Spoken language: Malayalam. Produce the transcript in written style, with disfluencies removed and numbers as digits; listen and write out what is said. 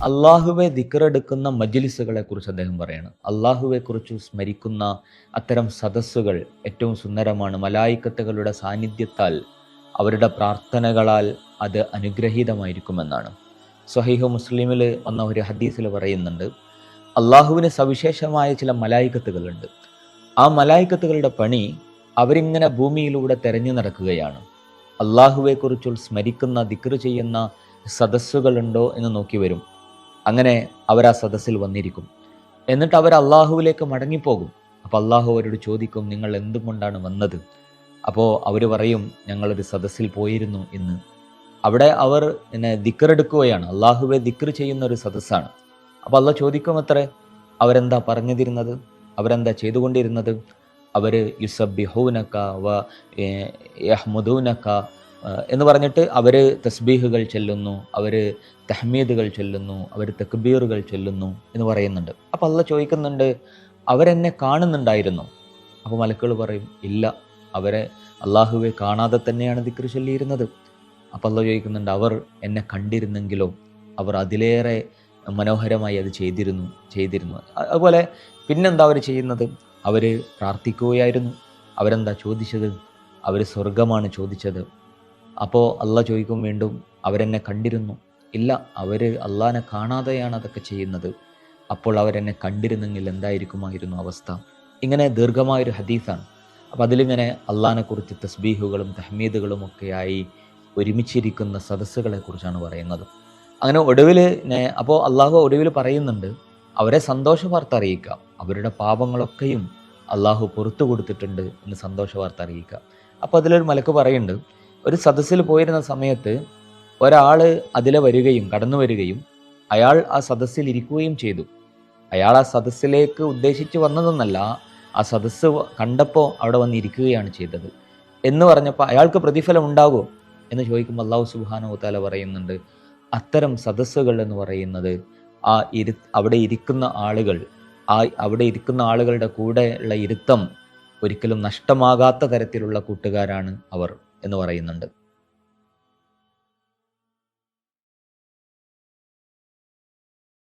അള്ളാഹുവെ ദിക്റെടുക്കുന്ന മജ്ലിസുകളെ കുറിച്ച് അദ്ദേഹം പറയാണ്. അള്ളാഹുവെ കുറിച്ച് സ്മരിക്കുന്ന അത്തരം സദസ്സുകൾ ഏറ്റവും സുന്ദരമാണ്. മലായിക്കത്തുകളുടെ സാന്നിധ്യത്താൽ അവരുടെ പ്രാർത്ഥനകളാൽ അത് അനുഗ്രഹീതമായിരിക്കുമെന്നാണ്. സ്വഹീഹ് മുസ്ലിമിൽ വന്ന ഒരു ഹദീസിൽ പറയുന്നുണ്ട്, അള്ളാഹുവിന് സവിശേഷമായ ചില മലായിക്കത്തുകളുണ്ട്. ആ മലായിക്കത്തുകളുടെ പണി അവരിങ്ങനെ ഭൂമിയിലൂടെ തെരഞ്ഞു നടക്കുകയാണ്. അള്ളാഹുവെക്കുറിച്ച് സ്മരിക്കുന്ന ദിക്ർ ചെയ്യുന്ന സദസ്സുകളുണ്ടോ എന്ന് നോക്കി വരും. അങ്ങനെ അവർ ആ സദസ്സിൽ വന്നിരിക്കും. എന്നിട്ട് അവർ അള്ളാഹുവിലേക്ക് മടങ്ങിപ്പോകും. അപ്പോൾ അള്ളാഹു അവരോട് ചോദിക്കും, നിങ്ങൾ എന്തുകൊണ്ടാണ് വന്നത്? അപ്പോൾ അവർ പറയും, ഞങ്ങളൊരു സദസ്സിൽ പോയിരുന്നു എന്ന്. അവിടെ അവർ ദിക്റെടുക്കുകയാണ്, അള്ളാഹുവെ ദിക്ർ ചെയ്യുന്ന ഒരു സദസ്സാണ്. അപ്പോൾ അള്ളാഹ് ചോദിക്കും, അത്രേ അവരെന്താ പറഞ്ഞിരുന്നത്, അവരെന്താ ചെയ്തുകൊണ്ടിരുന്നത്? അവർ യുസബ്ബിഹൂനക വ യഹ്മുദൂനക എന്ന് പറഞ്ഞിട്ട് അവർ തസ്ബീഹുകൾ ചൊല്ലുന്നു, അവർ തഹ്മീദുകൾ ചൊല്ലുന്നു, അവർ തക്ബീറുകൾ ചൊല്ലുന്നു എന്ന് പറയുന്നുണ്ട്. അപ്പോൾ അള്ളാഹ് ചോദിക്കുന്നുണ്ട്, അവരെന്നെ കാണുന്നുണ്ടായിരുന്നു? അപ്പോൾ മലക്കുകൾ പറയും, ഇല്ല, അവരെ അള്ളാഹുവെ കാണാതെ തന്നെയാണ് ദിക്ർ ചൊല്ലിയിരുന്നത്. അപ്പോൾ അള്ളാഹ് ചോദിക്കുന്നുണ്ട്, അവർ എന്നെ കണ്ടിരുന്നെങ്കിലോ? അവർ അതിലേറെ മനോഹരമായി അത് ചെയ്തിരുന്നു. അതുപോലെ പിന്നെന്താ അവർ ചെയ്യുന്നത്? അവർ പ്രാർത്ഥിക്കുകയായിരുന്നു. അവരെന്താ ചോദിച്ചത്? അവർ സ്വർഗമാണ് ചോദിച്ചത്. അപ്പോൾ അള്ളാഹ് ചോദിക്കും വീണ്ടും, അവരെന്നെ കണ്ടിരുന്നു? ഇല്ല, അവർ അള്ളാഹിനെ കാണാതെയാണ് അതൊക്കെ ചെയ്യുന്നത്. അപ്പോൾ അവരെന്നെ കണ്ടിരുന്നെങ്കിൽ എന്തായിരിക്കുമായിരുന്നു അവസ്ഥ? ഇങ്ങനെ ദീർഘമായൊരു ഹദീസാണ്. അപ്പോൾ അതിലിങ്ങനെ അള്ളാഹിനെക്കുറിച്ച് തസ്ബീഹുകളും തഹ്മീദുകളും ഒക്കെയായി ഒരുമിച്ചിരിക്കുന്ന സദസ്സുകളെ കുറിച്ചാണ് പറയുന്നത്. അങ്ങനെ അപ്പോൾ അള്ളാഹു ഒടുവിൽ പറയുന്നുണ്ട്, അവരെ സന്തോഷ വാർത്ത അറിയിക്കുക, അവരുടെ പാപങ്ങളൊക്കെയും അള്ളാഹു പുറത്തു കൊടുത്തിട്ടുണ്ട് എന്ന് സന്തോഷ വാർത്ത അറിയിക്കുക. അപ്പോൾ അതിലൊരു മലക്ക് പറയുന്നുണ്ട്, ഒരു സദസ്സിൽ പോയിരുന്ന സമയത്ത് ഒരാൾ അതിലെ കടന്നു വരികയും അയാൾ ആ സദസ്സിൽ ഇരിക്കുകയും ചെയ്തു. അയാൾ ആ സദസ്സിലേക്ക് ഉദ്ദേശിച്ച് വന്നതെന്നല്ല, ആ സദസ്സ് കണ്ടപ്പോൾ അവിടെ വന്നിരിക്കുകയാണ് ചെയ്തത് എന്ന് പറഞ്ഞപ്പോൾ അയാൾക്ക് പ്രതിഫലം ഉണ്ടാകുമോ എന്ന് ചോദിക്കുമ്പോൾ അല്ലാഹു സുബ്ഹാനഹു വ തആല പറയുന്നുണ്ട്, അത്തരം സദസ്സുകൾ എന്ന് പറയുന്നത് അവിടെ ഇരിക്കുന്ന ആളുകളുടെ കൂടെയുള്ള ഇരുത്തം ഒരിക്കലും നഷ്ടമാകാത്ത തരത്തിലുള്ള കൂട്ടുകാരാണ് അവർ എന്ന് പറയുന്നുണ്ട്.